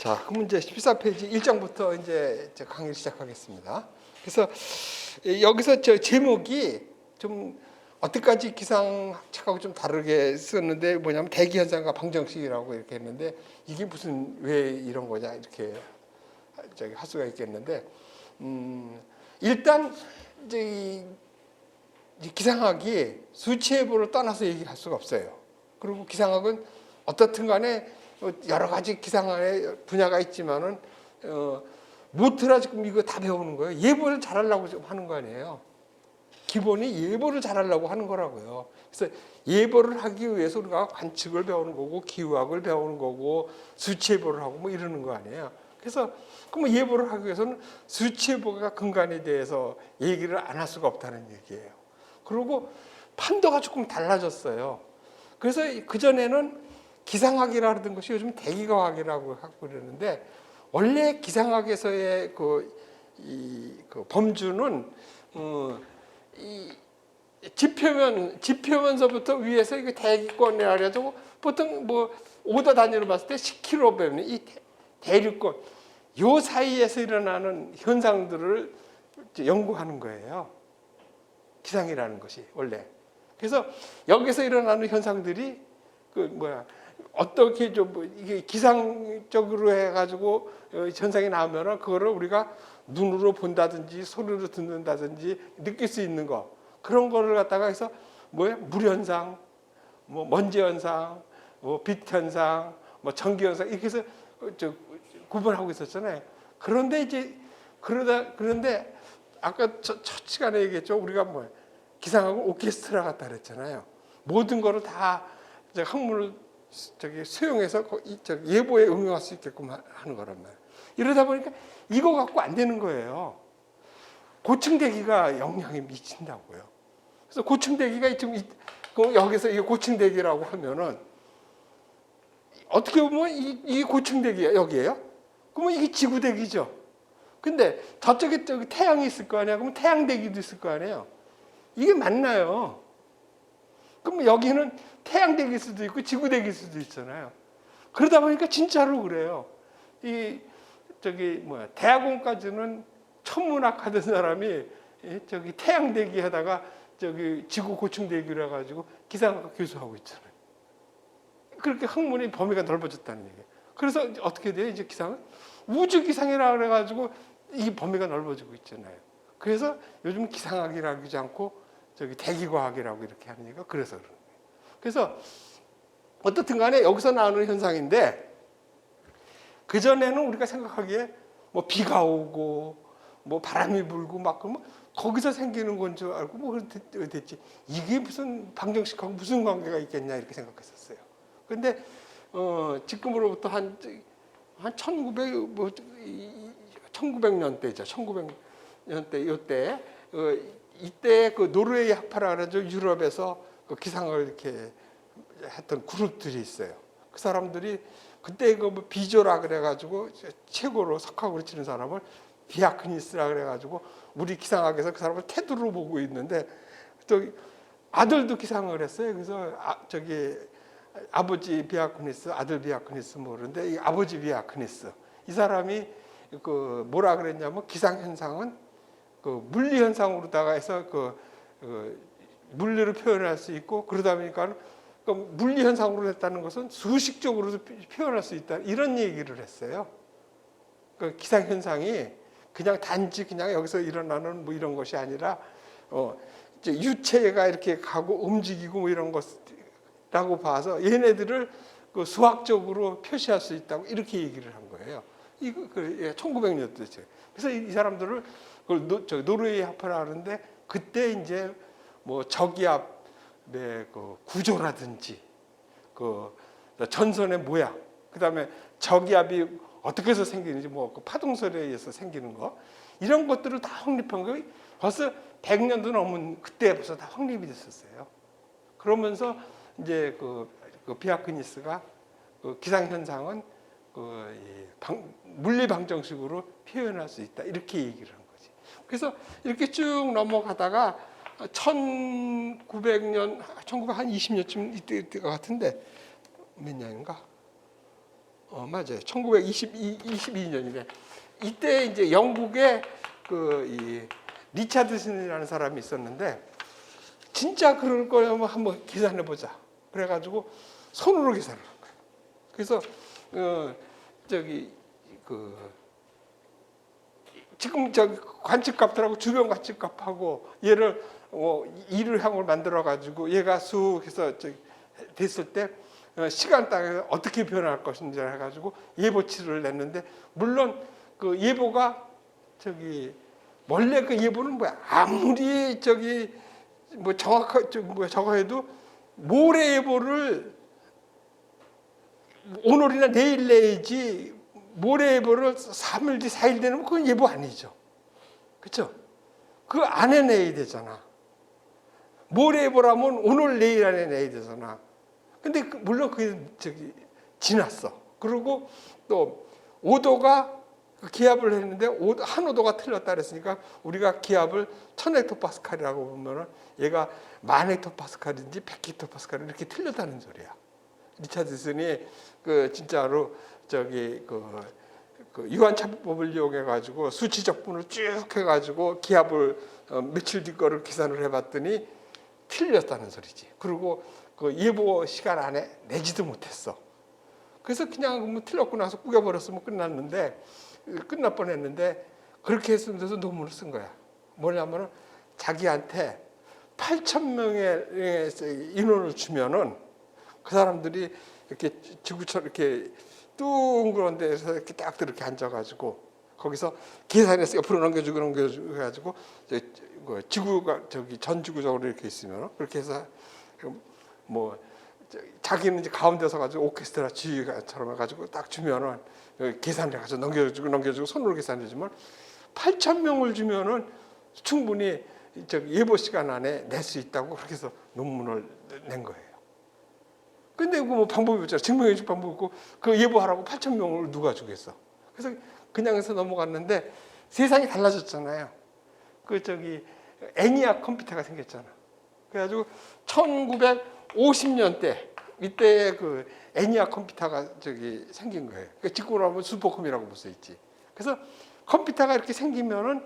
자, 그럼 이제 14페이지 1장부터 이제 강의를 시작하겠습니다. 그래서 여기서 저 제목이 좀 어떻게까지 기상학책하고 좀 다르게 썼는데 뭐냐면 대기현상과 방정식이라고 이렇게 했는데 이게 무슨 왜 이런 거냐 이렇게 할 수가 있겠는데 일단 이제 이 기상학이 수치예보를 떠나서 얘기할 수가 없어요. 그리고 기상학은 어떻든 간에 여러 가지 기상의 분야가 있지만은 못해라 지금 이거 다 배우는 거예요. 예보를 잘하려고 지금 하는 거 아니에요. 기본이 예보를 잘하려고 하는 거라고요. 그래서 예보를 하기 위해서 우리가 관측을 배우는 거고 기후학을 배우는 거고 수치예보를 하고 뭐 이러는 거 아니에요. 그래서 그럼 예보를 하기 위해서는 수치예보가 근간에 대해서 얘기를 안 할 수가 없다는 얘기예요. 그리고 판도가 조금 달라졌어요. 그래서 그전에는 기상학이라는 것이 요즘 대기과학이라고 하고 그러는데 원래 기상학에서의 그 범주는 이 지표면서부터 위에서 이거 대기권이라 그래도 보통 뭐 오더 단위로 봤을 때 10km 배우는 이 대륙권 요 사이에서 일어나는 현상들을 연구하는 거예요. 기상이라는 것이 원래. 그래서 여기서 일어나는 현상들이 어떻게 좀 이게 기상적으로 해가지고 현상이 나오면은 그거를 우리가 눈으로 본다든지 소리로 듣는다든지 느낄 수 있는 거 그런 거를 갖다가 해서 물 현상, 뭐 먼지 현상, 뭐 빛 현상, 뭐 전기 현상 이렇게 해서 구분하고 있었잖아요. 그런데 아까 첫 시간에 얘기했죠. 우리가 기상하고 오케스트라 같다 그랬잖아요. 모든 거를 다 학문을 수용해서 예보에 응용할 수 있게끔 하는 거란 말이에요. 이러다 보니까 이거 갖고 안 되는 거예요. 고층대기가 영향이 미친다고요. 그래서 고층대기가 지금 여기서 이게 고층대기라고 하면은 어떻게 보면 이 고층대기야 여기에요. 그러면 이게 지구대기죠. 근데 저쪽에 태양이 있을 거 아니야. 그러면 태양대기도 있을 거 아니에요. 이게 맞나요? 그럼 여기는 태양대기일 수도 있고 지구대기일 수도 있잖아요. 그러다 보니까 진짜로 그래요. 대학원까지는 천문학 하던 사람이 태양대기 하다가 지구 고층대기를 해가지고 기상학 교수하고 있잖아요. 그렇게 학문의 범위가 넓어졌다는 얘기예요. 그래서 어떻게 돼요? 이제 기상은 우주기상이라고 그래가지고 이 범위가 넓어지고 있잖아요. 그래서 요즘 기상학이라고 하지 않고 대기과학이라고 이렇게 하는 얘기가 그래서 그런 거예요. 그래서 어떻든 간에 여기서 나오는 현상인데 그전에는 우리가 생각하기에 비가 오고 바람이 불고 막 그러면 거기서 생기는 건 줄 알고 됐지. 이게 무슨 방정식하고 무슨 관계가 있겠냐 이렇게 생각했었어요. 근데 지금으로부터 한 1900년대죠. 1900년대 이때 이때 노르웨이 학파라 그래가지고 유럽에서 기상을 이렇게 했던 그룹들이 있어요. 그 사람들이 그때 비조라 그래가지고 최고로 석학으로 치는 사람을 비아크니스라 그래가지고 우리 기상학에서 그 사람을 태두로 보고 있는데 또 아들도 기상을 했어요. 그래서 아버지 비아크니스, 아들 비아크니스 모르는데 이 아버지 비아크니스 이 사람이 뭐라 그랬냐면 기상 현상은 물리 현상으로다가 해서 물리를 표현할 수 있고 그러다 보니까 물리 현상으로 했다는 것은 수식적으로도 표현할 수 있다 이런 얘기를 했어요. 기상 현상이 그냥 단지 그냥 여기서 일어나는 이런 것이 아니라 유체가 이렇게 가고 움직이고 이런 것이라고 봐서 얘네들을 수학적으로 표시할 수 있다고 이렇게 얘기를 한 거예요. 이거 1900년대죠. 그래서 이 사람들을 노르웨이 학파라 하는데 그때 이제 저기압의 구조라든지 전선의 모양, 그다음에 저기압이 어떻게 해서 생기는지 파동설에 의해서 생기는 거 이런 것들을 다 확립한 거 벌써 100년도 넘은 그때 벌써 다 확립이 됐었어요. 그러면서 이제 비아크니스가 기상 현상은 물리 방정식으로 표현할 수 있다 이렇게 얘기를 한 거지. 그래서 이렇게 쭉 넘어가다가 1900년, 1920년쯤 이때가 같은데 몇 년인가? 맞아요. 1922년이네. 이때 이제 영국에 이 리차드슨이라는 사람이 있었는데 진짜 그럴 거면 한번 계산해 보자. 그래가지고 손으로 계산을 한 거예요. 그래서 저기 지금 저기 관측값들하고 주변 관측값하고 얘를 2를 만들어 가지고 얘가 쑥 해서 됐을 때 시간당에 어떻게 변할 것인지 해가지고 예보치를 냈는데 물론 그 예보가 원래 그 예보는 뭐야 아무리 저거 해도 모레 예보를 오늘이나 내일 내야지 모레 예보를 3일 뒤 4일 되면 그건 예보 아니죠. 그렇죠? 그 안에 내야 되잖아. 모레 예보라면 오늘 내일 안에 내야 되잖아. 근데 물론 그게 지났어. 그리고 또 오도가 기압을 했는데 한 오도가 틀렸다 그랬으니까 우리가 기압을 1000헥토파스칼이라고 보면은 얘가 1000헥토파스칼인지 100헥토파스칼인지 이렇게 틀렸다는 소리야. 리차드슨이 진짜로 유한차법을 이용해 가지고 수치적분을 쭉 해가지고 기압을 며칠 뒤 거를 계산을 해봤더니 틀렸다는 소리지. 그리고 그 예보 시간 안에 내지도 못했어. 그래서 그냥 뭐 틀렸고 나서 꾸겨버렸으면 끝날 뻔했는데 그렇게 했으면서 논문을 쓴 거야. 뭐냐면은 자기한테 8,000명의 인원을 주면은 그 사람들이 이렇게 지구처럼 이렇게 둥그런 데서 이렇게 딱 이렇게 앉아가지고 거기서 계산해서 옆으로 넘겨주고 해가지고 지구가 전 지구적으로 이렇게 있으면 그렇게 해서 뭐 자기는 이제 가운데 서가지고 오케스트라 지휘가처럼 해가지고 딱 주면은 계산해가지고 넘겨주고 손으로 계산해주면 8,000명을 주면은 충분히 예보 시간 안에 낼 수 있다고 그렇게 해서 논문을 낸 거예요. 근데 뭐 방법이 없잖아. 증명해 줄 방법이 없고 그 예보하라고 8,000명을 누가 주겠어. 그래서 그냥 해서 넘어갔는데 세상이 달라졌잖아요. 애니악 컴퓨터가 생겼잖아. 그래가지고 1950년대 이때 그 애니악 컴퓨터가 생긴 거예요. 그러니까 직구로 하면 슈퍼컴이라고 볼 수 있지. 그래서 컴퓨터가 이렇게 생기면은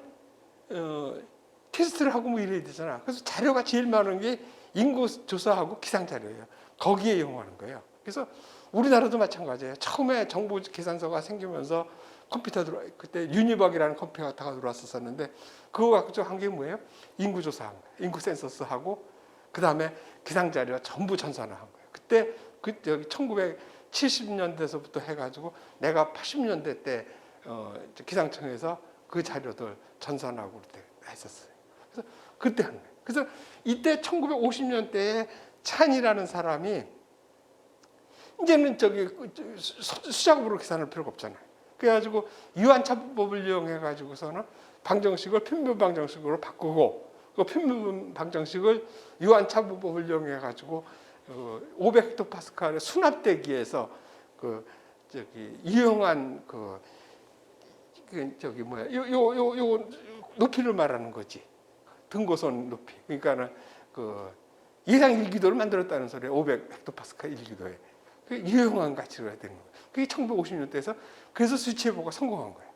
테스트를 하고 뭐 이래야 되잖아. 그래서 자료가 제일 많은 게 인구 조사하고 기상 자료예요. 거기에 이용하는 거예요. 그래서 우리나라도 마찬가지예요. 처음에 정보 계산서가 생기면서 그때 유니버기라는 컴퓨터가 들어왔었는데 그거 갖고 한 게 뭐예요? 인구 조사한 거예요. 인구 센서스 하고 그 다음에 기상 자료 전부 전산을 한 거예요. 그때 1970년대서부터 해가지고 내가 80년대 때 기상청에서 그 자료들 전산하고 그때 했었어요. 그래서 그때 한 거예요. 그래서 이때 1950년대에 찬이라는 사람이 이제는 수작업으로 계산할 필요가 없잖아요. 그래가지고 유한차법을 이용해 가지고서는 방정식을 편분 방정식으로 바꾸고 그 편분 방정식을 유한차법을 이용해 가지고 500헥토파스칼의 수납대기에서 유용한 요 높이를 말하는 거지. 등고선 높이. 그러니까는 예상 일기도를 만들었다는 소리예요. 500헥토파스칼 일기도에. 유용한 가치로 해야 되는 거예요. 그게 1950년대에서 그래서 수치예보가 성공한 거예요.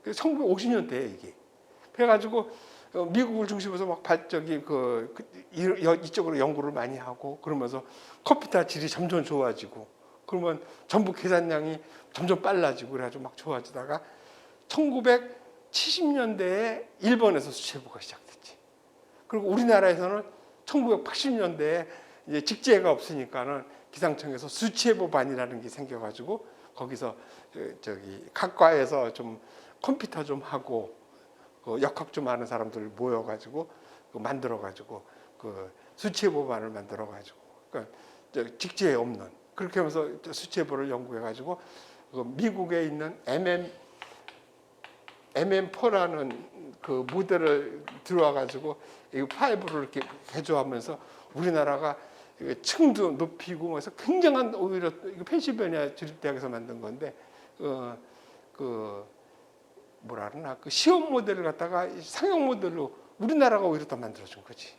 그래서 1950년대에 이게. 그래가지고 미국을 중심으로 막 이쪽으로 연구를 많이 하고 그러면서 컴퓨터 질이 점점 좋아지고 그러면 전부 계산량이 점점 빨라지고 그래가지고 막 좋아지다가 1970년대에 일본에서 수치예보가 시작됐지. 그리고 우리나라에서는 1980년대에 이제 직제가 없으니까는 기상청에서 수치예보반이라는 게 생겨가지고 거기서 각 과에서 좀 컴퓨터 좀 하고 역학 좀 아는 사람들 모여가지고 만들어가지고 수치예보반을 만들어가지고 그러니까 직제에 없는 그렇게 하면서 수치예보를 연구해가지고 미국에 있는 MM4라는 그 모델을 들어와가지고 이 5를 이렇게 개조하면서 우리나라가 층도 높이고 해서 굉장한 오히려 펜실베니아 주립대학에서 만든 건데 뭐라 그러나 그 시험 모델을 갖다가 상용 모델로 우리나라가 오히려 더 만들어준 거지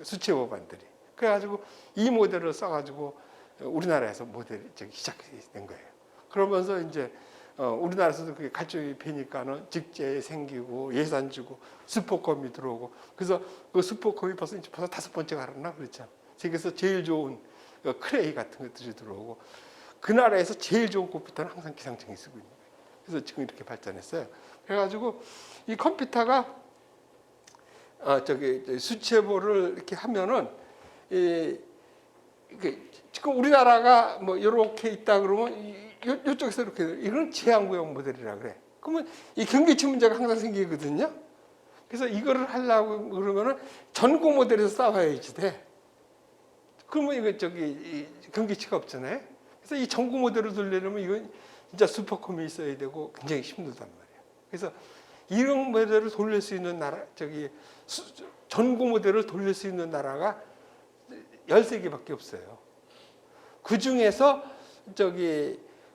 수치예보반들이. 그래가지고 이 모델을 써가지고 우리나라에서 모델이 시작된 거예요. 그러면서 이제 우리나라에서도 그게 갈증이 배니까는 직제 생기고 예산 주고 슈퍼컴이 들어오고 그래서 그 슈퍼컴이 벌써 5번째가 알았나 그랬죠. 세계에서 제일 좋은 그 크레이 같은 것들이 들어오고 그 나라에서 제일 좋은 컴퓨터는 항상 기상청이 쓰고 있는 거예요. 그래서 지금 이렇게 발전했어요. 그래가지고 이 컴퓨터가 수치해보를 이렇게 하면은 지금 우리나라가 뭐 이렇게 있다 그러면 이쪽에서 이렇게 이건 제한구역 모델이라 그래. 그러면 이 경계치 문제가 항상 생기거든요. 그래서 이거를 하려고 그러면은 전고 모델에서 싸워야지 돼. 그러면 이거 이 경계치가 없잖아요. 그래서 이 전고 모델을 돌리려면 이건 진짜 슈퍼컴이 있어야 되고 굉장히 힘들단 말이에요. 그래서 이런 모델을 돌릴 수 있는 나라, 전고 모델을 돌릴 수 있는 나라가 13개밖에 없어요. 그 중에서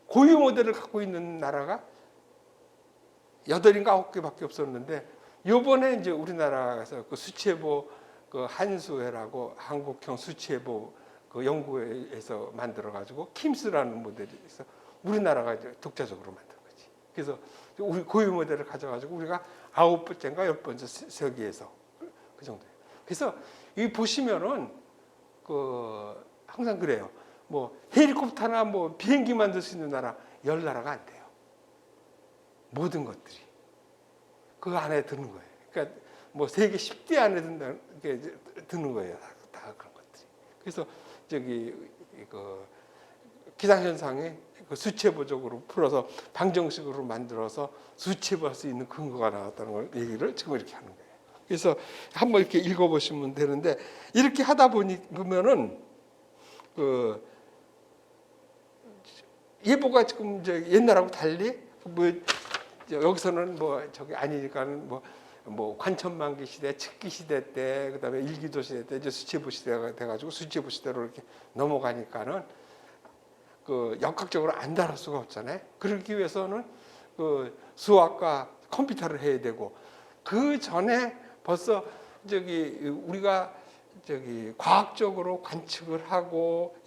고유 모델을 갖고 있는 나라가 8인가 9개밖에 없었는데, 요번에 이제 우리나라에서 그 수치해보 그 한수회라고 한국형 수치해보 그 연구회에서 만들어가지고 킴스라는 모델이 있어. 우리나라가 이제 독자적으로 만든 거지. 그래서 우리 고유 모델을 가져가지고 우리가 9번째인가 10번째 세계에서 그 정도예요. 그래서 이 보시면은 항상 그래요. 뭐 헬리콥터나 뭐 비행기 만들 수 있는 나라 10나라가 안 돼요. 모든 것들이 그 안에 드는 거예요. 그러니까 뭐 세계 10대 안에 드는 거예요. 다 그런 것들이. 그래서 기상현상이 수치해보적으로 풀어서 방정식으로 만들어서 수치해볼 수 있는 근거가 나왔다는 걸 얘기를 지금 이렇게 하는 거예요. 그래서 한번 이렇게 읽어보시면 되는데, 이렇게 하다 보면은 예보가 지금 이제 옛날하고 달리 여기서는 아니니까는 뭐 관천만기 시대, 측기 시대 때, 그다음에 일기도 시대 때 이제 수치해보 시대가 돼가지고 수치해보 시대로 이렇게 넘어가니까는 역학적으로 안 다룰 수가 없잖아요. 그러기 위해서는 수학과 컴퓨터를 해야 되고, 그 전에 벌써 우리가 과학적으로 관측을 하고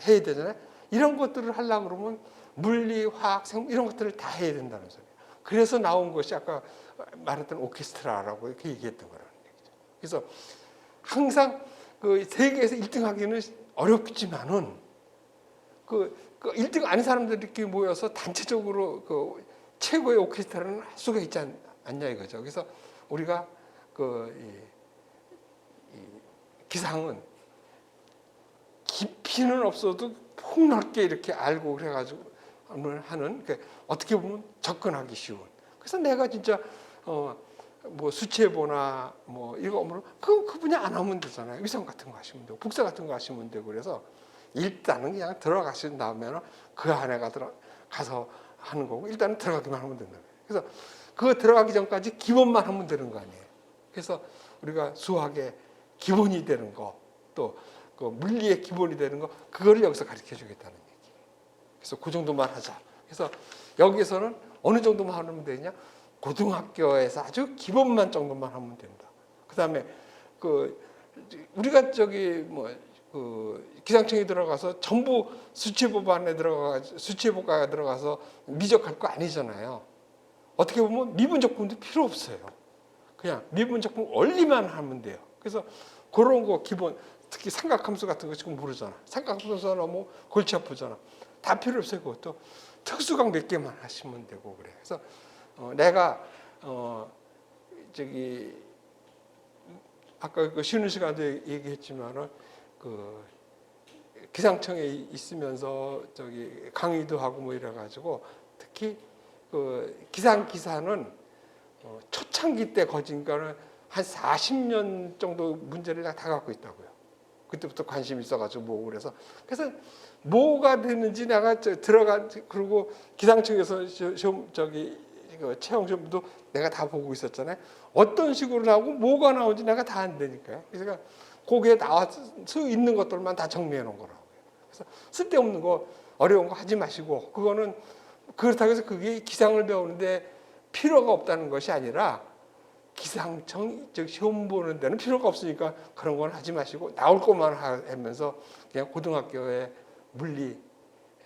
해야 되잖아요. 이런 것들을 하려고 그러면 물리, 화학, 생물 이런 것들을 다 해야 된다는 소리예요. 그래서 나온 것이 아까 말했던 오케스트라라고 이렇게 얘기했던 거라는 얘기죠. 그래서 항상 세계에서 1등 하기는 어렵지만은 1등 아닌 사람들이 이렇게 모여서 단체적으로 최고의 오케스트라는 할 수가 있지 않냐 이거죠. 그래서 우리가 기상은 깊이는 없어도 폭넓게 이렇게 알고 그래가지고 하는, 어떻게 보면 접근하기 쉬운. 그래서 내가 진짜 뭐 수치해보나 뭐 이거 그 분야 안 하면 되잖아요. 위성 같은 거 하시면 되고 복사 같은 거 하시면 되고. 그래서 일단은 그냥 들어가신 다음에는 그 안에 가서 하는 거고, 일단은 들어가기만 하면 된다. 그래서 그거 들어가기 전까지 기본만 하면 되는 거 아니에요. 그래서 우리가 수학의 기본이 되는 거, 또 그 물리의 기본이 되는 거, 그거를 여기서 가르쳐 주겠다는 얘기. 그래서 그 정도만 하자. 그래서 여기서는 어느 정도만 하면 되냐? 고등학교에서 아주 기본만 정도만 하면 된다. 그다음에 우리가 기상청에 들어가서 전부 수치해보반에 수치해보과에 들어가서 미적할 거 아니잖아요. 어떻게 보면 미분적분도 필요 없어요. 그냥 미분적분 원리만 하면 돼요. 그래서 그런 거 기본, 특히 삼각함수 같은 거 지금 모르잖아. 삼각함수는 너무 골치 아프잖아. 다 필요 없어요. 그것도 특수강 몇 개만 하시면 되고 그래. 그래서 내가 아까 쉬는 시간도 얘기했지만은 기상청에 있으면서 강의도 하고 뭐 이래가지고, 특히 기상기사는 초창기 때 거진 거는 한 40년 정도 문제를 다 갖고 있다고요. 그때부터 관심이 있어가지고 보고 그래서 뭐가 되는지 내가 그리고 기상청에서 체험 시험도 내가 다 보고 있었잖아요. 어떤 식으로 나오고 뭐가 나오는지 내가 다 안 되니까요. 그래서 거기에 나와 수 있는 것들만 다 정리해 놓은 거라고요. 그래서 쓸데없는 거, 어려운 거 하지 마시고, 그거는 그렇다고 해서 그게 기상을 배우는데 필요가 없다는 것이 아니라, 기상청 시험 보는 데는 필요가 없으니까 그런 건 하지 마시고 나올 것만 하면서 그냥 고등학교에 물리,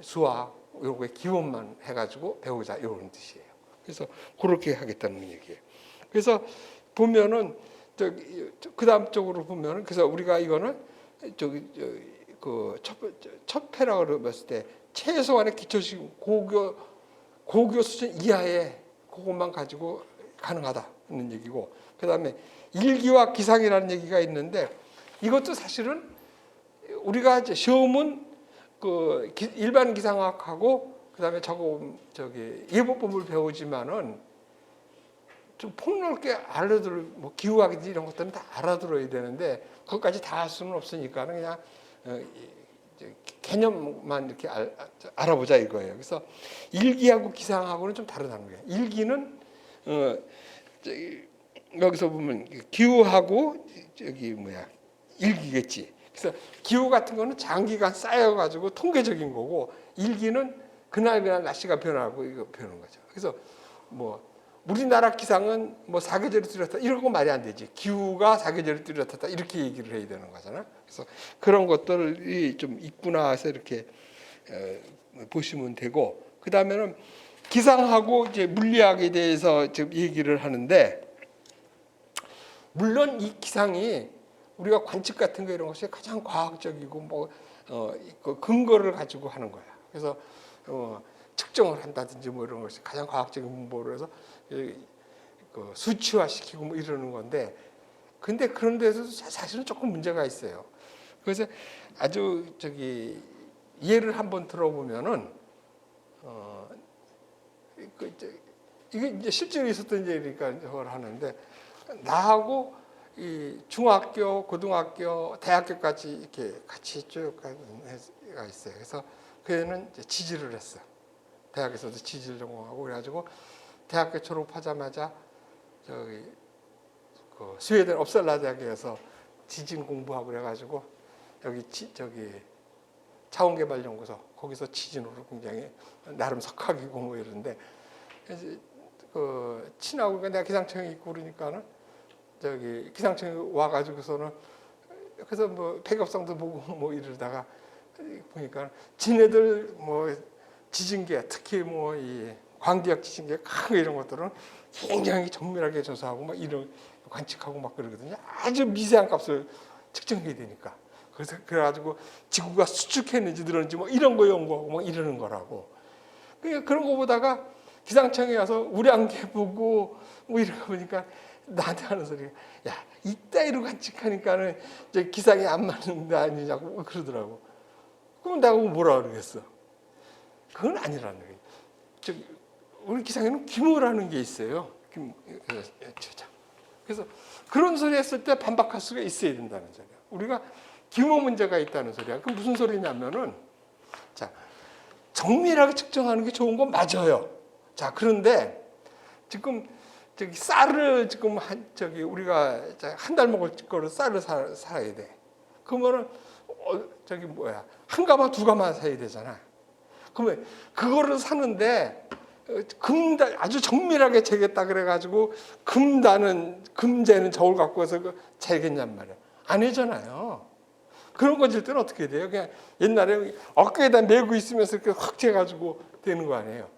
수학 요게 기본만 해가지고 배우자 이런 뜻이에요. 그래서 그렇게 하겠다는 얘기예요. 그래서 보면은 저기 그다음 쪽으로 보면은 그래서 우리가 이거는 저기 그첫 패라고 봤을 때 최소한의 기초식 고교 수준 이하의 그것만 가지고 가능하다는 얘기고, 그다음에 일기와 기상이라는 얘기가 있는데 이것도 사실은 우리가 이제 시험은 그 일반 기상학하고 그다음에 저기 예보법을 배우지만은 좀 폭넓게 알아들 뭐 기후학이든지 이런 것들은 다 알아들어야 되는데 그것까지 다 할 수는 없으니까는 그냥 개념만 이렇게 알아보자 이거예요. 그래서 일기하고 기상하고는 좀 다르다는 거예요. 일기는 여기서 보면 기후하고 저기 뭐야 일기겠지. 그래서 기후 같은 거는 장기간 쌓여가지고 통계적인 거고, 일기는 그날 날씨가 변하고 이거 변하는 거죠. 그래서 뭐 우리나라 기상은 뭐 사계절이 뚜렷하다 이런 거 말이 안 되지. 기후가 사계절이 뚜렷하다 이렇게 얘기를 해야 되는 거잖아. 그래서 그런 것들이 좀 있구나 해서 이렇게 보시면 되고, 그 다음에는 기상하고 이제 물리학에 대해서 지금 얘기를 하는데, 물론 이 기상이 우리가 관측 같은 거 이런 것이 가장 과학적이고 뭐 그 근거를 가지고 하는 거야. 그래서 측정을 한다든지 뭐 이런 것이 가장 과학적인 분보로 해서 그 수치화시키고 뭐 이러는 건데, 근데 그런 데서 사실은 조금 문제가 있어요. 그래서 아주 저기 예를 한번 들어보면은 이게 이제 실제로 있었던 일이니까 저걸 하는데, 나하고 이 중학교, 고등학교, 대학교까지 이렇게 같이 쭉 가 있어요. 그래서 그 애는 지질을 했어. 대학에서도 지질 전공하고 그래가지고 대학교 졸업하자마자 저기 그 스웨덴 업살라 대학에서 지진 공부하고 그래가지고 여기 저기 자원개발연구소 거기서 지진으로 굉장히 나름 석학이고 뭐 이런데, 그 친하고 내가 기상청에 있고 그러니까는 저기 기상청에 와가지고서는 그래서 뭐 백엽성도 보고 뭐 이러다가 보니까 지네들 뭐 지진계 특히 뭐 이 광대역 지진계 큰 이런 것들은 굉장히 정밀하게 조사하고 막 이런 관측하고 막 그러거든요. 아주 미세한 값을 측정해야 되니까. 그래서 그래가지고 지구가 수축했는지 늘었는지 뭐 이런 거 연구하고 막 이러는 거라고. 그러니까 그런 거 보다가 기상청에 와서 우량계 보고 뭐 이런 거 보니까 나한테 하는 소리가, 야 이따위로 관측하니까는 이제 기상이 안 맞는 거 아니냐고 그러더라고. 그럼 내가 뭐라 그러겠어? 그건 아니라는 거예요. 우리 기상에는 규모라는 게 있어요. 그래서 그런 소리 했을 때 반박할 수가 있어야 된다는 소리야. 우리가 규모 문제가 있다는 소리야. 그 무슨 소리냐면은, 자, 정밀하게 측정하는 게 좋은 건 맞아요. 자, 그런데 지금 저기 쌀을 지금 우리가 한 달 먹을 거를 쌀을 사야 돼. 그러면은 저기 뭐야 한 가마 두 가마 사야 되잖아. 그러면 그거를 사는데 아주 정밀하게 재겠다 그래가지고 금재는 저울 갖고 와서 재겠냔 말이야. 안 해잖아요. 그런 거 질 때는 어떻게 돼요? 그냥 옛날에 어깨에다 메고 있으면서 이렇게 확 재가지고 되는 거 아니에요.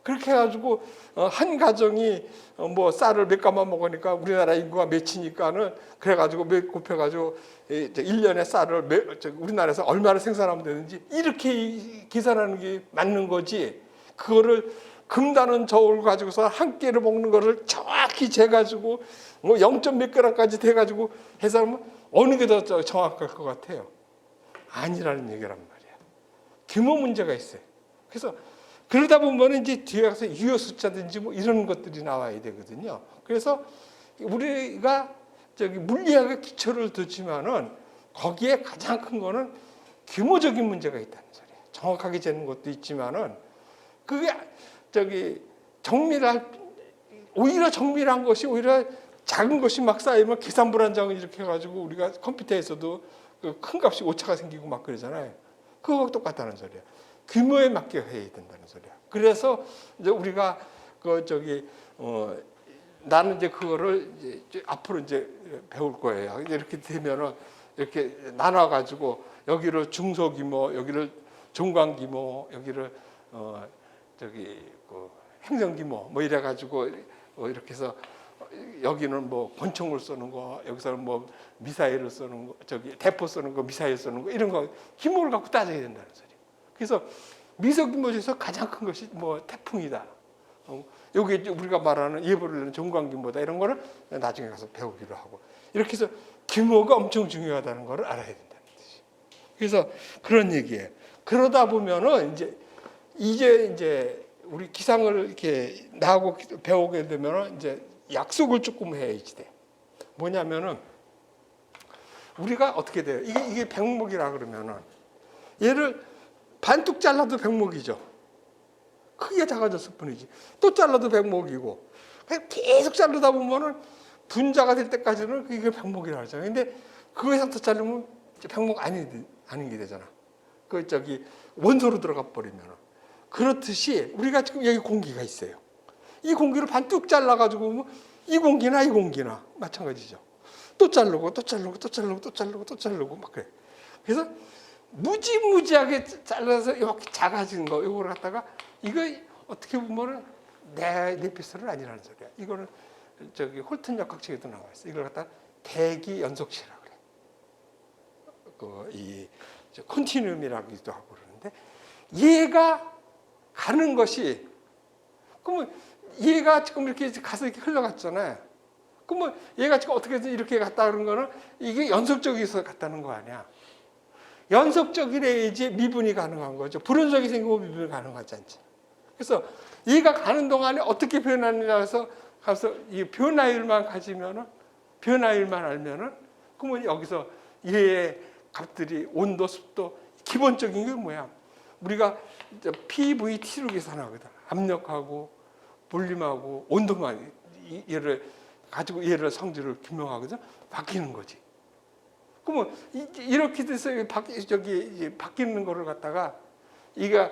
그렇게 해가지고 한 가정이 뭐 쌀을 몇 가마 먹으니까 우리나라 인구가 몇이니까는 그래가지고 몇 곱해가지고 1년에 쌀을 우리나라에서 얼마를 생산하면 되는지 이렇게 계산하는 게 맞는 거지. 그거를 금다는 저울 가지고서 한 끼를 먹는 거를 정확히 재가지고 뭐 0. 몇 g까지 돼가지고 해서 어느 게 더 정확할 것 같아요? 아니라는 얘기란 말이야. 규모 문제가 있어요. 그래서 그러다 보면 이제 뒤에 가서 유효 숫자든지 뭐 이런 것들이 나와야 되거든요. 그래서 우리가 저기 물리학의 기초를 두지만은 거기에 가장 큰 거는 규모적인 문제가 있다는 소리예요. 정확하게 재는 것도 있지만은 그게 저기 오히려 정밀한 것이 오히려 작은 것이 막 쌓이면 계산 불안정을 이렇게 해가지고 우리가 컴퓨터에서도 그 큰 값이 오차가 생기고 막 그러잖아요. 그거하고 똑같다는 소리야. 규모에 맞게 해야 된다는 소리야. 그래서 이제 우리가 나는 이제 그거를 이제 앞으로 이제 배울 거예요. 이렇게 되면은 이렇게 나눠가지고 여기를 중소규모, 여기를 중간규모, 여기를 저기 그 행정기모 뭐 이래가지고 이렇게 해서 여기는 뭐 권총을 쏘는 거, 여기서는 뭐 미사일을 쏘는 거, 저기 대포 쏘는 거, 미사일 쏘는 거 이런 거 기모를 갖고 따져야 된다는 소리. 그래서 미소기모 중에서 가장 큰 것이 뭐 태풍이다. 여기 우리가 말하는 예보를 종강기모다 이런 거를 나중에 가서 배우기로 하고 이렇게 해서 규모가 엄청 중요하다는 거를 알아야 된다는 뜻이. 그래서 그런 얘기예요. 그러다 보면은 이제 우리 기상을 이렇게 나하고 배우게 되면은 이제 약속을 조금 해야지 돼. 뭐냐면은 우리가 어떻게 돼요? 이게 백목이라 그러면은 얘를 반뚝 잘라도 백목이죠. 크게 작아졌을 뿐이지. 또 잘라도 백목이고. 계속 자르다 보면은 분자가 될 때까지는 이게 백목이라 하잖아요. 근데 그거에서 더 자르면 백목 아닌 게 되잖아. 그 저기 원소로 들어가 버리면은. 그렇듯이 우리가 지금 여기 공기가 있어요. 이 공기를 반뚝 잘라가지고 이 공기나 마찬가지죠. 또 자르고 막 그래. 그래서 무지무지하게 잘라서 이렇게 작아진 거 이걸 갖다가 이거 어떻게 보면은 내 빗소리는 아니라는 소리야. 이거는 저기 홀튼 역학책에도 나와 있어. 이걸 갖다 대기 연속체라 그래. 이 컨티뉴엄이라고도 하고 그러는데 얘가 가는 것이 그러면 얘가 지금 이렇게 가서 이렇게 흘러갔잖아요. 그러면 얘가 지금 어떻게든 이렇게 갔다 그런 거는 이게 연속적이어서 갔다는 거 아니야. 연속적이래야지 미분이 가능한 거죠. 불연속이 생기고 미분이 가능하지 않지. 그래서 얘가 가는 동안에 어떻게 변하느냐 해서 가서 이 변화율만 가지면은 변화율만 알면은 그러면 여기서 얘의 값들이 온도, 습도 기본적인 게 뭐야? 우리가 PVT로 계산하거든. 압력하고 볼륨하고 온도만 얘를 가지고 얘를 성질을 규명하거든. 바뀌는 거지. 그러면 이렇게 돼서 바뀌는 거를 갖다가 이가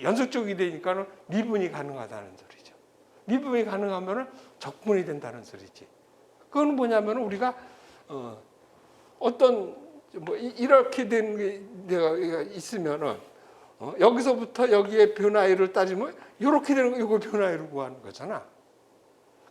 연속적이 되니까는 미분이 가능하다는 소리죠. 미분이 가능하면은 적분이 된다는 소리지. 그건 뭐냐면 우리가 어떤 뭐 이렇게 된 게 내가 있으면은 여기서부터 여기에 변화율을 따지면 이렇게 되는 거 이거 변화율을 구하는 거잖아.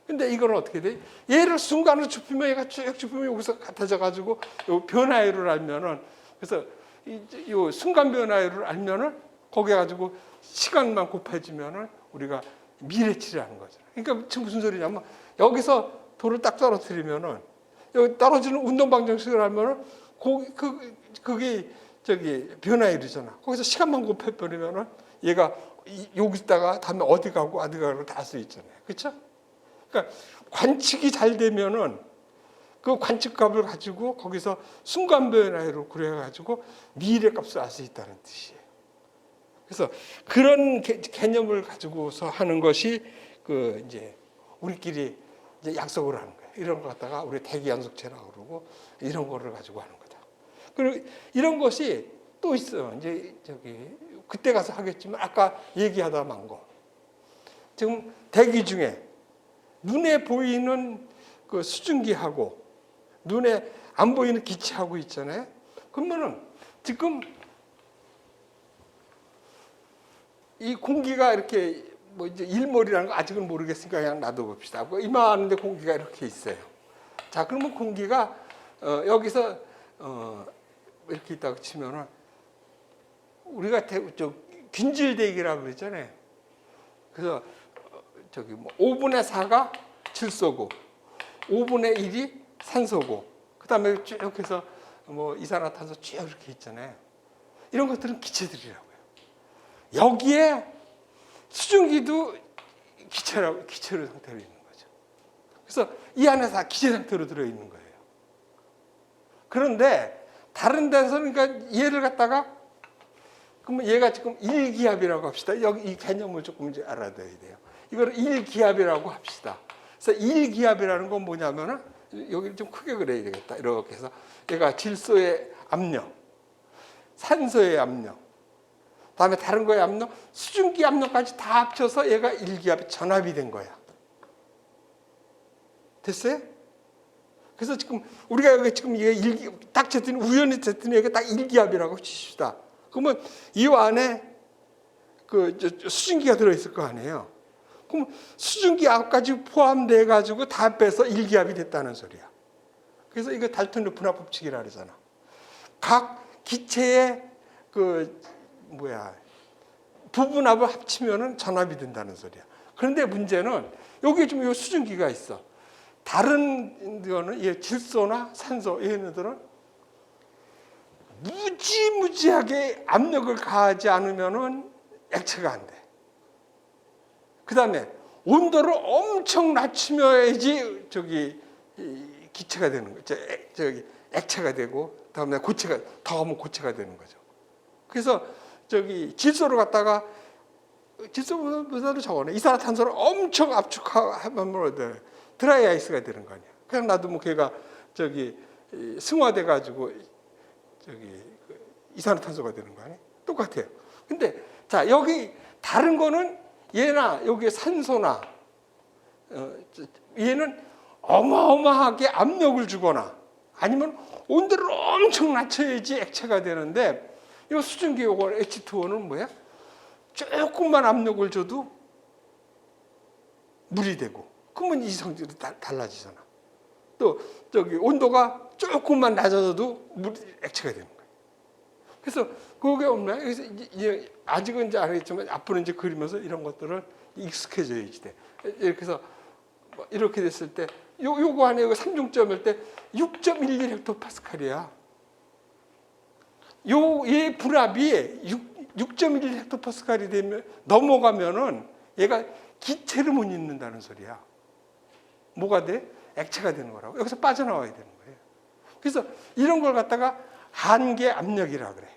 근데 이거는 어떻게 돼? 얘를 순간으로 좁히면 얘가 쭉 좁히면 여기서 같아져 가지고 요 변화율을 알면은 그래서 이 순간 변화율을 알면은 거기에 가지고 시간만 곱해지면은 우리가 미래치를 하는 거잖아. 그러니까 지금 무슨 소리냐면 여기서 돌을 딱 떨어뜨리면은 여기 떨어지는 운동 방정식을 하면은 그게 저기 변화율이잖아. 거기서 시간만 곱해버리면은 얘가 여기 있다가 다음에 어디 가고 다 알 수 있잖아요. 그렇죠? 그러니까 관측이 잘 되면은 그 관측값을 가지고 거기서 순간 변화율을 그려가지고 미래 값을 알 수 있다는 뜻이에요. 그래서 그런 개념을 가지고서 하는 것이 그 이제 우리끼리 이제 약속을 하는 거예요. 이런 거 갖다가 우리 대기 연속체라고 그러고 이런 거를 가지고 하는 거다. 그리고 이런 것이 또 있어요. 이제 저기 그때 가서 하겠지만 아까 얘기하다 만 거. 지금 대기 중에 눈에 보이는 그 수증기하고 눈에 안 보이는 기체하고 있잖아요. 그러면은 지금 이 공기가 이렇게 뭐 이제 일몰이라는 거 아직은 모르겠으니까 그냥 놔둬봅시다. 이만한데 공기가 이렇게 있어요. 자, 그러면 공기가 여기서 이렇게 있다고 치면은 우리가 균질대기라고 그랬잖아요. 그래서 저기 뭐 5분의 4가 질소고 5분의 1이 산소고 그다음에 쭉 해서 뭐 이산화탄소 쭉 이렇게 있잖아요. 이런 것들은 기체들이라고요. 여기에 수증기도 기체로 상태로 있는 거죠. 그래서 이 안에 다 기체 상태로 들어 있는 거예요. 그런데 다른 데서는 그러니까 얘를 갖다가 그러면 얘가 지금 일기압이라고 합시다. 여기 이 개념을 조금 이제 알아둬야 돼요. 이걸 일기압이라고 합시다. 그래서 일기압이라는 건 뭐냐면은 여기를 좀 크게 그려야 되겠다. 이렇게 해서 얘가 질소의 압력, 산소의 압력, 다음에 다른 거의 압력, 수증기 압력까지 다 합쳐서 얘가 일기압이 전압이 된 거야. 됐어요? 그래서 지금 우리가 여기 지금 이게 딱 쟀더니 우연히 쟀더니 여기 딱 일기압이라고 치십시다. 그러면 이 안에 수증기가 들어있을 거 아니에요. 그럼 수증기 압까지 포함돼 가지고 다 빼서 일기압이 됐다는 소리야. 그래서 이거 달턴의 분압 법칙이라 그러잖아. 각 기체의 부분압을 합치면은 전압이 된다는 소리야. 그런데 문제는 여기 좀 요 수증기가 있어. 다른 거는 질소나 산소 얘네들은 무지무지하게 압력을 가하지 않으면은 액체가 안 돼. 그 다음에 온도를 엄청 낮추며야지 기체가 되는 거죠. 액체가 되고, 다음에 더 하면 고체가 되는 거죠. 그래서 질소를 갖다가 질소보다도 적어내. 이산화탄소를 엄청 압축하면 드라이 아이스가 되는 거 아니야. 그냥 놔두면 걔가 승화돼 가지고 이산화탄소가 되는 거 아니야. 똑같아요. 근데 자, 여기 다른 거는 얘나 여기 산소나 얘는 어마어마하게 압력을 주거나 아니면 온도를 엄청 낮춰야지 액체가 되는데, 이 수증기 요거 H2O는 뭐야? 조금만 압력을 줘도 물이 되고, 그러면 이 성질이 달라지잖아. 또 온도가 조금만 낮아져도 액체가 되는 거예요. 그래서 그게 없나요? 그래서 아직은 이제 알겠지만 앞으로 이제 그리면서 이런 것들을 익숙해져야지 돼. 그래서 이렇게 됐을 때 요거 안에 이거 삼중점일 때 6.11 헥토파스칼이야. 얘 분압이 6.11 헥토파스칼이 되면 넘어가면은 얘가 기체를 못 잊는다는 소리야. 뭐가 돼? 액체가 되는 거라고. 여기서 빠져나와야 되는 거예요. 그래서 이런 걸 갖다가 한계 압력이라 그래.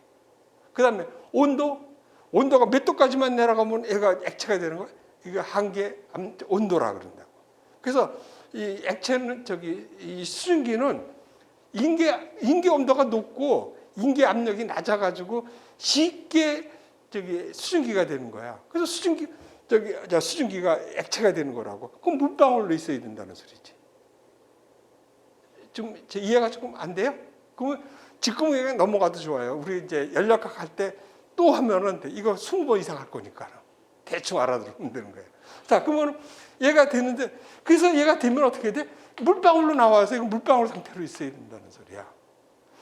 그다음에 온도가 몇 도까지만 내려가면 얘가 액체가 되는 거야. 이거 한계 온도라 그런다고. 그래서 이 액체는 이 수증기는 인계 온도가 높고 인계 압력이 낮아가지고 쉽게 수증기가 되는 거야. 그래서 수증기가 액체가 되는 거라고. 그럼 물방울로 있어야 된다는 소리지. 좀 이해가 조금 안 돼요? 그러면 지금 넘어가도 좋아요. 우리 이제 연력학 할 때 또 하면은 돼. 이거 20번 이상 할 거니까 대충 알아들으면 되는 거예요. 자, 그러면 얘가 되는데, 그래서 얘가 되면 어떻게 돼? 물방울로 나와서 이거 물방울 상태로 있어야 된다는 소리야.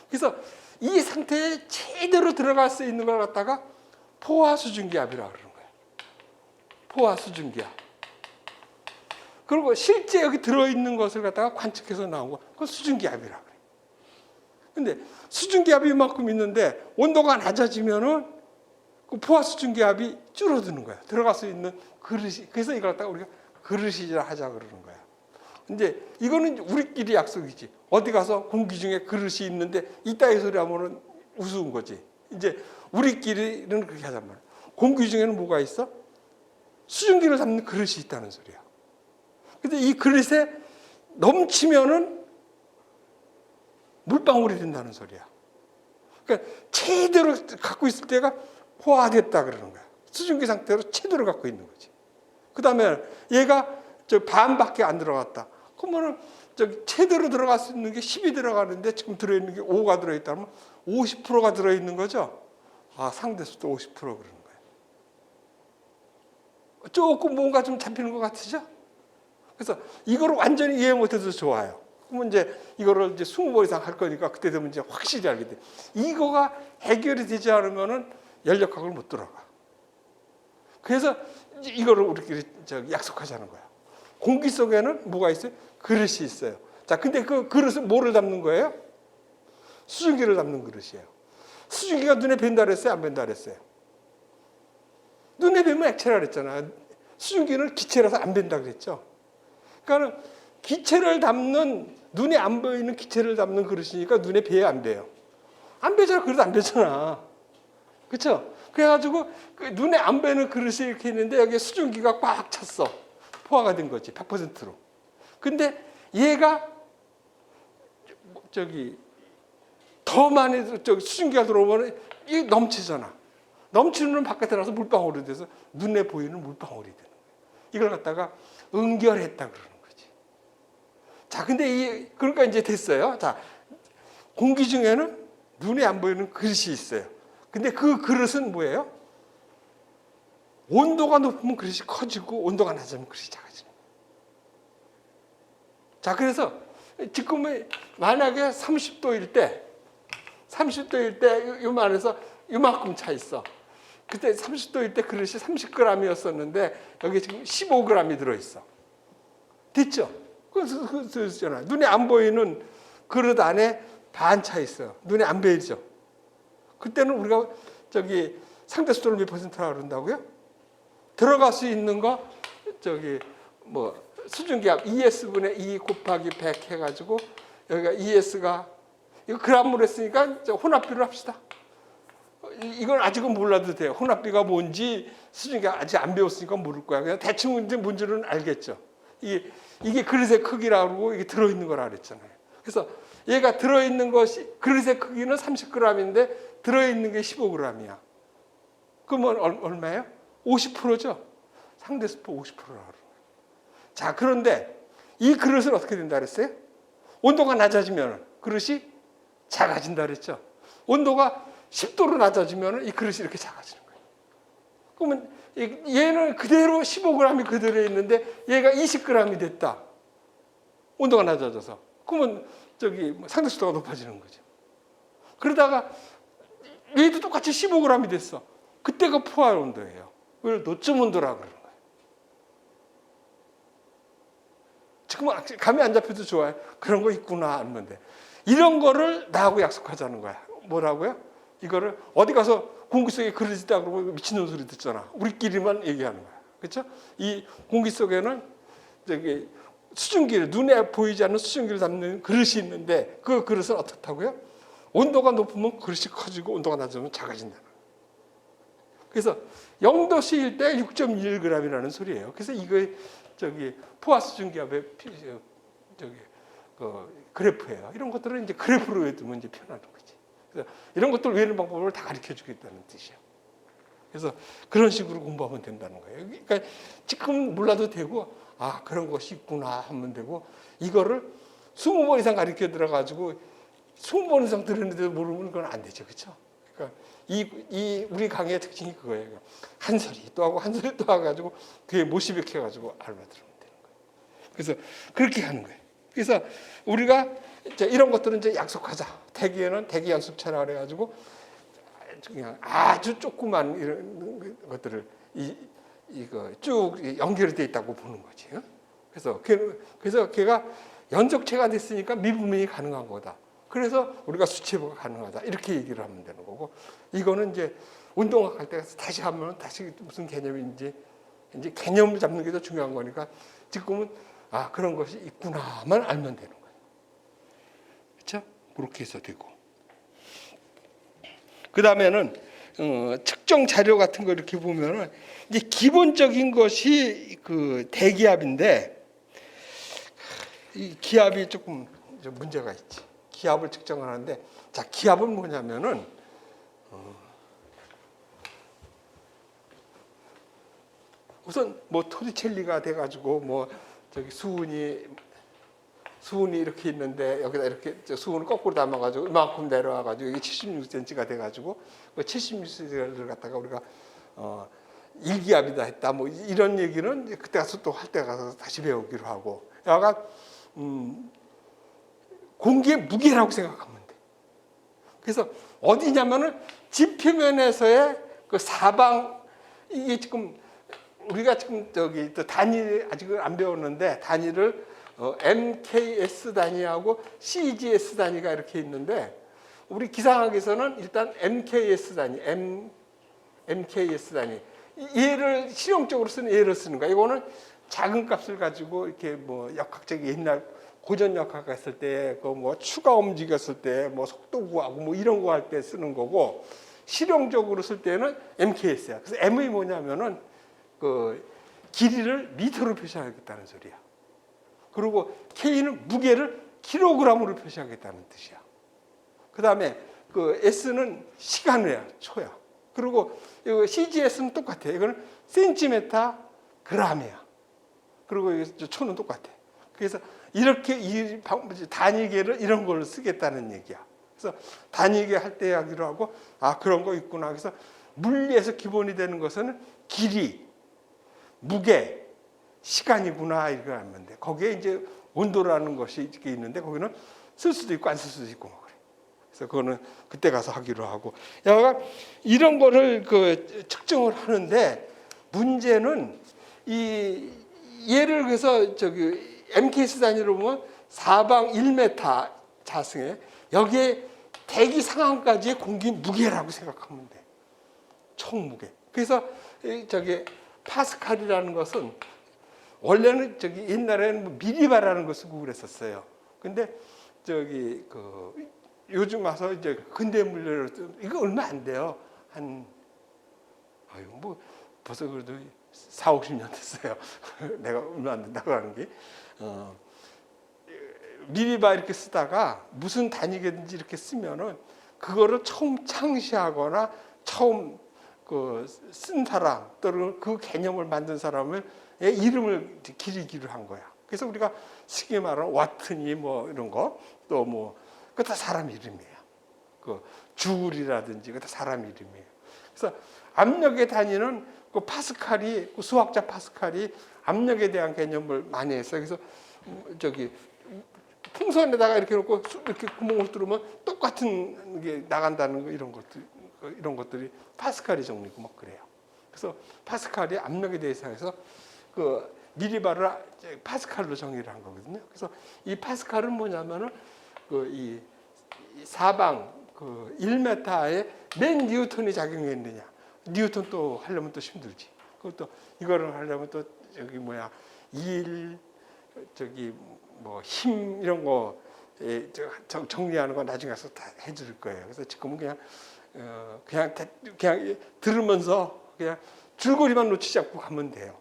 그래서 이 상태에 제대로 들어갈 수 있는 걸 갖다가 포화수증기압이라고 그러는 거예요. 포화수증기압. 그리고 실제 여기 들어있는 것을 갖다가 관측해서 나온 거, 그건 수증기압이라고 그래요. 근데 수증기압이 이만큼 있는데 온도가 낮아지면은 그 포화수증기압이 줄어드는 거야. 들어갈 수 있는 그릇이. 그래서 이걸 갖다가 우리가 그릇이라 하자 그러는 거야. 이제 이거는 우리끼리 약속이지. 어디 가서 공기 중에 그릇이 있는데 이따위 소리 하면은 우스운 거지. 이제 우리끼리는 그렇게 하단 말이야. 공기 중에는 뭐가 있어? 수증기를 담는 그릇이 있다는 소리야. 근데 이 그릇에 넘치면은 물방울이 된다는 소리야. 그러니까 제대로 갖고 있을 때가 포화됐다 그러는 거야. 수증기 상태로 제대로 갖고 있는 거지. 그 다음에 얘가 반밖에 안 들어갔다. 그러면은 제대로 들어갈 수 있는 게 10이 들어가는데 지금 들어있는 게 5가 들어있다면 50%가 들어있는 거죠. 아, 상대수도 50% 그러는 거예요. 조금 뭔가 좀 잡히는 것 같으죠? 그래서 이거를 완전히 이해 못해도 좋아요. 그러면 이제 이거를 이제 20번 이상 할 거니까 그때 되면 이제 확실히 알게 돼. 이거가 해결이 되지 않으면은 연력학을 못 들어가. 그래서 이거를 우리끼리 약속하자는 거야. 공기 속에는 뭐가 있어요? 그릇이 있어요. 자, 근데 그 그릇은 뭐를 담는 거예요? 수증기를 담는 그릇이에요. 수증기가 눈에 뵌다 그랬어요? 안 뵌다 그랬어요? 눈에 뵈면 액체라 그랬잖아. 수증기는 기체라서 안 뵌다 그랬죠. 그러니까 기체를 담는, 눈에 안 보이는 기체를 담는 그릇이니까 눈에 뵈요, 안 뵈요? 안 뵈잖아. 그릇 안 뵈잖아. 그렇죠? 그래가지고 눈에 안 보이는 그릇이 이렇게 있는데 여기에 수증기가 꽉 찼어. 포화가 된 거지, 100%로. 근데 얘가 더 많이 수증기가 들어오면 이 넘치잖아. 넘치는 바깥에 나서 물방울이 돼서 눈에 보이는 물방울이 되는 거예요. 이걸 갖다가 응결했다 그러는 거지. 자, 근데 그러니까 이제 됐어요. 자, 공기 중에는 눈에 안 보이는 그릇이 있어요. 근데 그 그릇은 뭐예요? 온도가 높으면 그릇이 커지고 온도가 낮으면 그릇이 작아집니다. 자, 그래서 지금 만약에 30도일 때 요만해서 요만큼 차 있어. 그때 30도일 때 그릇이 30g이었었는데 여기 지금 15g이 들어있어. 됐죠? 그렇잖아. 눈에 안 보이는 그릇 안에 반 차 있어요. 눈에 안 보이죠? 그때는 우리가 저기 상대 수도를 몇 퍼센트라고 그런다고요? 들어갈 수 있는 거 저기 뭐 수증기압 ES분의 2 곱하기 100 해가지고 여기가 ES가 이거 그람으로 했으니까 혼합비를 합시다. 이건 아직은 몰라도 돼요. 혼합비가 뭔지 수증기가 아직 안 배웠으니까 모를 거야. 그냥 대충 이제 뭔지는 알겠죠. 이게 그릇의 크기라고 이게 들어있는 거라 그랬잖아요. 그래서 얘가 들어있는 것이 그릇의 크기는 30g인데 들어있는 게 15g이야. 그러면 얼마예요? 50%죠. 상대수포 50%라고 그러는 거예요. 자, 그런데 이 그릇은 어떻게 된다 그랬어요? 온도가 낮아지면 그릇이 작아진다 그랬죠. 온도가 10도로 낮아지면 이 그릇이 이렇게 작아지는 거예요. 그러면 얘는 그대로 15g이 그대로 있는데 얘가 20g이 됐다. 온도가 낮아져서. 그러면 저기 상대수도가 높아지는 거죠. 그러다가 얘도 똑같이 15g이 됐어. 그때가 포화 온도예요. 그걸 노점 온도라고 그러는 거예요. 지금 감이 안 잡혀도 좋아요. 그런 거 있구나 하면 돼. 이런 거를 나하고 약속하자는 거야. 뭐라고요? 이거를 어디 가서 공기 속에 그릇이 있다 그러고 미친놈 소리 듣잖아. 우리끼리만 얘기하는 거야. 그렇죠? 이 공기 속에는 저기 수증기를 눈에 보이지 않는 수증기를 담는 그릇이 있는데 그 그릇은 어떻다고요? 온도가 높으면 그릇이 커지고 온도가 낮으면 작아진다는 거예요. 그래서 0도씨일 때 6.1g이라는 소리예요. 그래서 이거 저기 포화 수증기압의 저기 그 그래프예요. 이런 것들은 이제 그래프로 외우면 이제 편하는 거지. 그래서 이런 것들 외우는 방법을 다 가르쳐 주겠다는 뜻이에요. 그래서 그런 식으로 공부하면 된다는 거예요. 그러니까 지금 몰라도 되고 아 그런 것이 있구나 하면 되고 이거를 20번 이상 가르쳐 들어가지고 20번 이상 들었는데도 모르면 그건 안 되죠. 그렇죠? 그러니까 이 우리 강의의 특징이 그거예요. 한 소리 또 하고 한 소리 또 해가지고 그게 모시백해가지고 알아들으면 되는 거예요. 그래서 그렇게 하는 거예요. 그래서 우리가 이제 이런 것들은 이제 약속하자. 대기에는 대기 연습차라 그래가지고 그냥 아주 조그만 이런 것들을 이거 쭉 연결이 돼 있다고 보는 거지. 그래서 걔가 연적체가 됐으니까 미분명이 가능한 거다. 그래서 우리가 수치해보가 가능하다. 이렇게 얘기를 하면 되는 거고 이거는 이제 운동학 할 때 다시 하면 다시 무슨 개념인지 이제 개념을 잡는 게 더 중요한 거니까 지금은 아 그런 것이 있구나만 알면 되는 거예요. 그렇죠? 그렇게 해서 되고 그 다음에는 측정 자료 같은 거 이렇게 보면은 이제 기본적인 것이 그 대기압인데 이 기압이 조금 문제가 있지. 기압을 측정을 하는데 자 기압은 뭐냐면은 우선 뭐 토리첼리가 돼가지고 뭐 저기 수은이 이렇게 있는데 여기다 이렇게 수은을 거꾸로 담아가지고 이만큼 내려와가지고 이게 76cm가 돼가지고 그 76cm를 갖다가 우리가 1기압이다 했다 뭐 이런 얘기는 그때 가서 또 할 때 가서 다시 배우기로 하고 약간 공기의 무게라고 생각하면 돼. 그래서 어디냐면은 지표면에서의 그 사방 이게 지금 우리가 지금 저기 또 단위 아직 안 배웠는데 단위를 MKS 단위하고 CGS 단위가 이렇게 있는데 우리 기상학에서는 일단 MKS 단위, MKS 단위 얘를 실용적으로 쓰는 얘를 쓰는 거야. 이거는 작은 값을 가지고 이렇게 뭐 역학적인 옛날 고전 역학 했을 때 그 뭐 추가 움직였을 때 뭐 속도 구하고 뭐 이런 거 할 때 쓰는 거고 실용적으로 쓸 때는 MKS야. 그래서 M이 뭐냐면은 그 길이를 미터로 표시하겠다는 소리야. 그리고 K는 무게를 킬로그램으로 표시하겠다는 뜻이야. 그 다음에 그 S는 시간이야, 초야. 그리고 이거 CGS는 똑같아. 이거는 센티미터 그램이야. 그리고 이 초는 똑같아. 그래서 이렇게 이 단위계를 이런 걸로 쓰겠다는 얘기야. 그래서 단위계 할 때 하기로 하고 아 그런 거 있구나. 그래서 물리에서 기본이 되는 것은 길이, 무게, 시간이구나 이렇게 알면 돼. 거기에 이제 온도라는 것이 이렇게 있는데 거기는 쓸 수도 있고 안 쓸 수도 있고 뭐 그래. 그래서 그거는 그때 가서 하기로 하고. 약간 이런 거를 그 측정을 하는데 문제는 이 예를 들어서 저기 MKS 단위로 보면 사방 1m 자승에 여기에 대기 상황까지의 공기 무게라고 생각하면 돼. 총 무게. 그래서 저기 파스칼이라는 것은 원래는 저기 옛날에는 뭐 미리바라는 거 쓰고 그랬었어요. 근데 저기 그 요즘 와서 이제 근대 물리로 이거 얼마 안 돼요. 한 아유 뭐 벌써 그래도 4, 50년 됐어요. 내가 얼마 안 된다고 하는 게 미리바 이렇게 쓰다가 무슨 단위겠든지 이렇게 쓰면은 그거를 처음 창시하거나 처음 그 쓴 사람 또는 그 개념을 만든 사람의 이름을 기리기로 한 거야. 그래서 우리가 쉽게 말하는 와트니 뭐 이런 거 또 뭐 그 다 사람 이름이에요. 그 줄이라든지 그 다 사람 이름이에요. 그래서 압력의 단위는 그 파스칼이 그 수학자 파스칼이 압력에 대한 개념을 많이 했어요. 그래서 저기 풍선에다가 이렇게 놓고 이렇게 구멍을 뚫으면 똑같은 게 나간다는 거 이런 것들이 파스칼이 정리고 막 그래요. 그래서 파스칼이 압력에 대해서 그 미리바를 파스칼로 정의를 한 거거든요. 그래서 이 파스칼은 뭐냐면은 그 이 사방 그 1m에 몇 뉴턴이 작용했느냐. 뉴턴 또 하려면 또 힘들지. 그것도 이거를 하려면 또 저기 뭐야 일 저기 뭐 힘 이런 거 정리하는 거 나중에 가서 다 해줄 거예요. 그래서 지금은 그냥 들으면서 그냥 줄거리만 놓치지 않고 가면 돼요.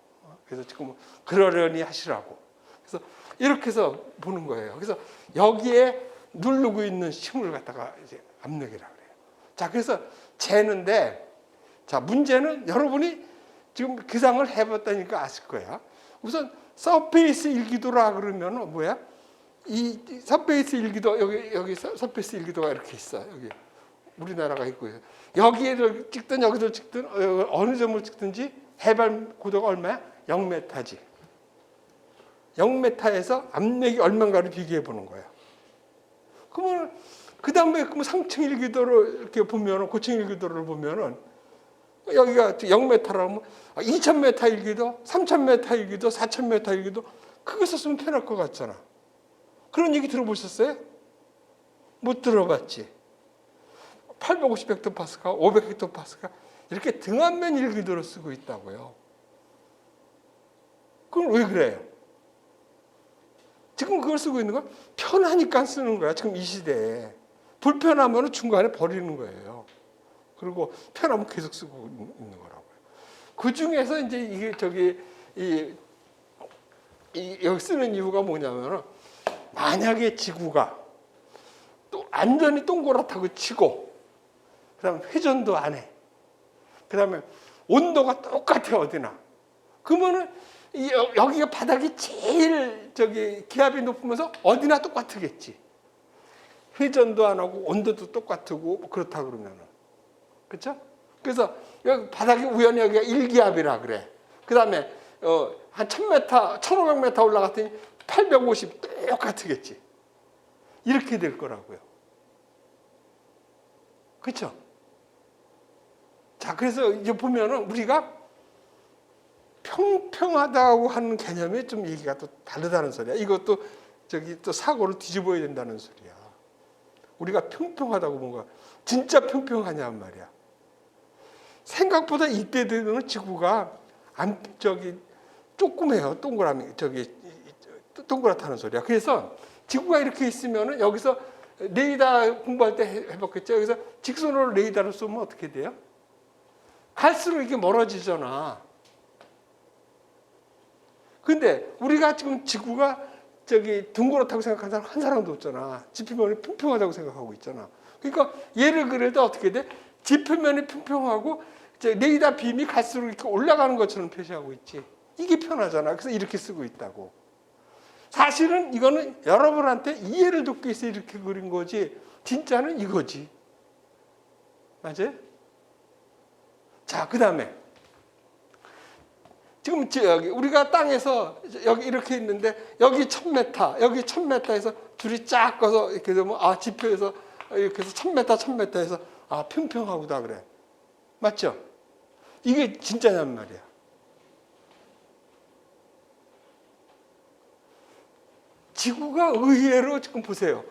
그래서 지금 그러려니 하시라고. 그래서 이렇게 해서 보는 거예요. 그래서 여기에 누르고 있는 힘을 갖다가 이제 압력이라고 그래요. 자, 그래서 재는데 자, 문제는 여러분이 지금 계산을 해봤다니까 아실 거야. 우선 서페이스 일기도라 그러면 뭐야? 이 서페이스 일기도 여기 서페이스 일기도가 이렇게 있어. 여기 우리나라가 있고요. 여기를 찍든 여기를 찍든 어느 점을 찍든지 해발 고도가 얼마야? 0m지. 0m에서 압력이 얼마인가를 비교해 보는 거야. 그러면 그 다음에 상층 일기도를 이렇게 보면은 고층 일기도를 보면은 여기가 0m라면 2000m 일기도, 3000m 일기도, 4000m 일기도 그거 썼으면 편할 것 같잖아. 그런 얘기 들어보셨어요? 못 들어봤지. 850헥토파스칼, 500헥토파스칼 이렇게 등한면 일기도로 쓰고 있다고요. 그럼 왜 그래요? 지금 그걸 쓰고 있는 건 편하니까 쓰는 거야. 지금 이 시대에. 불편하면 중간에 버리는 거예요. 그리고 편하면 계속 쓰고 있는 거라고요. 그 중에서 이제 이게 여기 쓰는 이유가 뭐냐면은 만약에 지구가 또 완전히 동그랗다고 치고 그다음에 회전도 안 해. 그다음에 온도가 똑같아 어디나. 그러면은 여기가 바닥이 제일 기압이 높으면서 어디나 똑같겠지. 회전도 안 하고 온도도 똑같고 뭐 그렇다 그러면은. 그렇죠? 그래서 여기 바닥이 우연히 여기가 1기압이라 그래. 그다음에 한 1000m, 1500m 올라갔더니 850 똑같겠지. 이렇게 될 거라고요. 그렇죠? 자, 그래서 이제 보면은 우리가 평평하다고 하는 개념이 좀 얘기가 또 다르다는 소리야. 이것도 또 사고를 뒤집어야 된다는 소리야. 우리가 평평하다고 뭔가 진짜 평평하냔 말이야. 생각보다 이때 되는 지구가 조그매요. 동그랗다는 소리야. 그래서 지구가 이렇게 있으면은 여기서 레이더 공부할 때 해봤겠죠. 여기서 직선으로 레이더를 쏘면 어떻게 돼요? 갈수록 이게 멀어지잖아. 근데 우리가 지금 지구가 둥그렇다고 생각하는 사람 한 사람도 없잖아. 지표면이 평평하다고 생각하고 있잖아. 그러니까 얘를 그릴 때 어떻게 돼? 지표면이 평평하고 레이더 빔이 갈수록 이렇게 올라가는 것처럼 표시하고 있지. 이게 편하잖아. 그래서 이렇게 쓰고 있다고. 사실은 이거는 여러분한테 이해를 돕기 위해서 이렇게 그린 거지. 진짜는 이거지. 맞아요? 자, 그다음에 지금 여기 우리가 땅에서 여기 이렇게 있는데 여기 1000m, 여기 1000m에서 줄이 쫙 꺼서 이렇게 되면 지표에서 이렇게 해서 1000m에서 평평하구나 그래. 맞죠? 이게 진짜냔 말이야. 지구가 의외로 지금 보세요.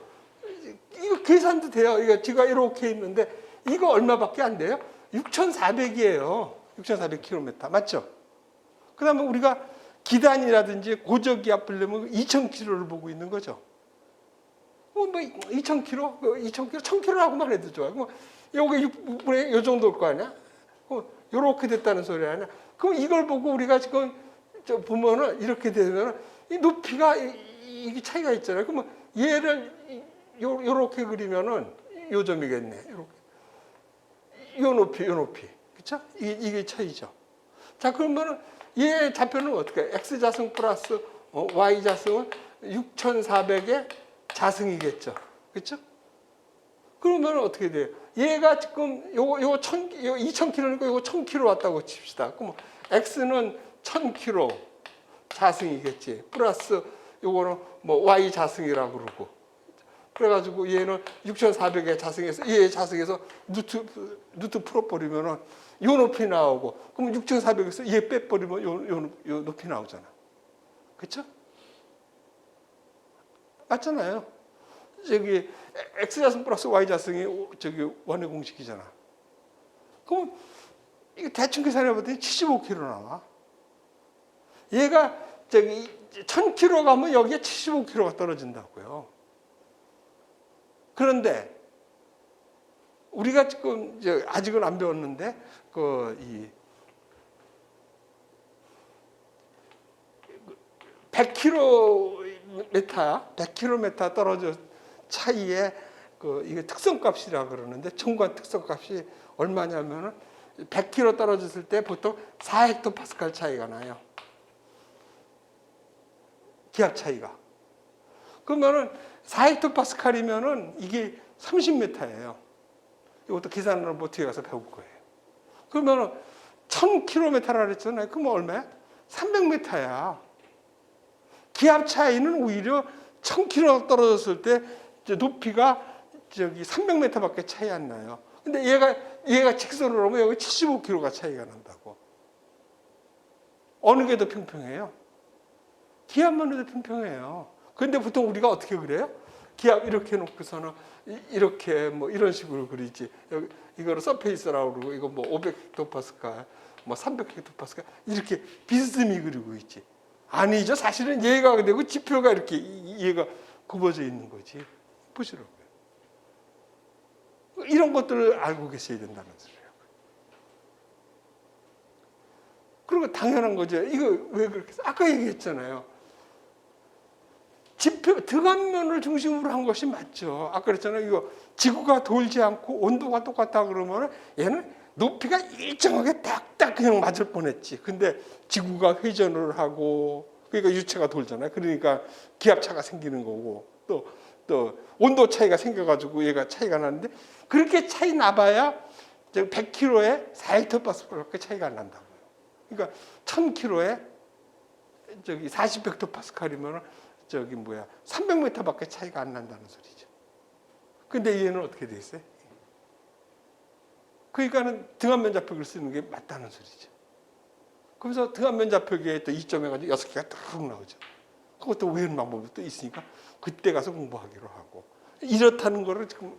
이거 계산도 돼요. 이거 지구가 이렇게 있는데 이거 얼마밖에 안 돼요? 6,400이에요. 6,400km. 맞죠? 그 다음에 우리가 기단이라든지 고저기압 보려면 2,000km를 보고 있는 거죠. 뭐 2,000km? 2,000km? 1,000km라고만 해도 좋아요. 뭐 요게 6분의 요 정도일 거 아니야? 요렇게 됐다는 소리 아니야? 그럼 이걸 보고 우리가 지금 보면은 이렇게 되면은 이 높이가 이게 차이가 있잖아요. 그러면 얘를 요렇게 그리면은 요 점이겠네. 요렇게. 요 높이. 그쵸? 이게 차이죠. 자, 그러면은 얘 좌표는 어떻게 해? X자승 플러스 Y자승은 6,400의 자승이겠죠. 그쵸? 그러면 어떻게 돼요? 얘가 지금 요거 2,000km니까 요거 1,000km 왔다고 칩시다. 그럼 X는 1,000km 자승이겠지. 플러스 요거는 뭐 Y 자승이라고 그러고. 그래가지고 얘는 6,400의 자승에서 얘 자승에서 루트 풀어버리면은 요 높이 나오고, 그럼 6,400에서 얘 빼버리면 요 높이 나오잖아. 그쵸? 맞잖아요. 저기 X자승 플러스 Y자승이 저기 원의 공식이잖아. 그럼 이거 대충 계산해봤더니 75km 나와. 얘가 저기 1,000km 가면 여기에 75km가 떨어진다고요. 그런데 우리가 지금 아직은 안 배웠는데 이 100km 떨어져 차이에 이게 특성값이라 그러는데 정관 특성값이 얼마냐면은 100km 떨어졌을 때 보통 4헥토파스칼 차이가 나요. 기압 차이가. 그러면은 4헥토파스칼이면은 이게 30m예요. 이것도 계산을 뭐 뒤에 가서 배울 거예요. 그러면은 1000km라 그랬잖아요. 그러면 얼마야? 300m야. 기압 차이는 오히려 1000km 떨어졌을 때 높이가 저기 300m밖에 차이 안 나요. 근데 얘가 직선으로 오면 여기 75km가 차이가 난다고. 어느 게 더 평평해요? 기압만 해도 평평해요. 근데 보통 우리가 어떻게 그래요? 기압 이렇게 놓고서는 이렇게 뭐 이런 식으로 그리지. 여기 이거를 서페이스라고 그러고 이거 뭐 500헥토파스칼, 뭐 300헥토파스칼 이렇게 비스듬히 그리고 있지. 아니죠. 사실은 얘가 되고 지표가 이렇게 얘가 굽어져 있는 거지. 보시라고요. 이런 것들을 알고 계셔야 된다는 소리예요. 그리고 당연한 거죠. 이거 왜 그렇게 아까 얘기했잖아요. 지표 등압면을 중심으로 한 것이 맞죠. 아까 그랬잖아요. 이거 지구가 돌지 않고 온도가 똑같다 그러면 얘는 높이가 일정하게 딱딱 그냥 맞을 뻔했지. 근데 지구가 회전을 하고 그러니까 유체가 돌잖아요. 그러니까 기압차가 생기는 거고 또 온도 차이가 생겨가지고 얘가 차이가 나는데 그렇게 차이 나봐야 100km에 4헥토파스칼밖에 차이가 안 난다고요. 그러니까 1000km에 저기 40헥토파스칼이면 300m밖에 차이가 안 난다는 소리죠. 근데 얘는 어떻게 돼 있어요? 그러니까는 등압면 좌표를 쓰는 게 맞다는 소리죠. 그래서 등압면 좌표기에 또 2.해가지고 6개가 뚝 나오죠. 그것도 외우는 방법이 또 있으니까 그때 가서 공부하기로 하고 이렇다는 거를 지금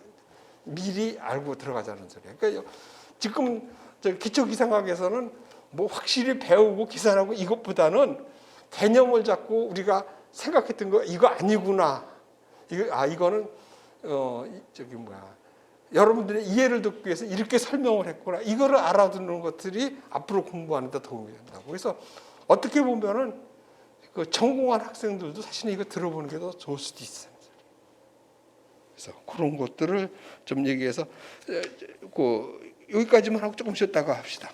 미리 알고 들어가자는 소리예요. 그러니까 지금 기초기상학에서는 뭐 확실히 배우고 계산하고 이것보다는 개념을 잡고 우리가 생각했던 거 이거 아니구나. 이거는 여러분들의 이해를 돕기 위해서 이렇게 설명을 했구나. 이거를 알아두는 것들이 앞으로 공부하는 데 도움이 된다고. 그래서 어떻게 보면은 전공한 학생들도 사실은 이거 들어보는 게 더 좋을 수도 있어요. 그래서 그런 것들을 좀 얘기해서 여기까지만 하고 조금 쉬었다가 합시다.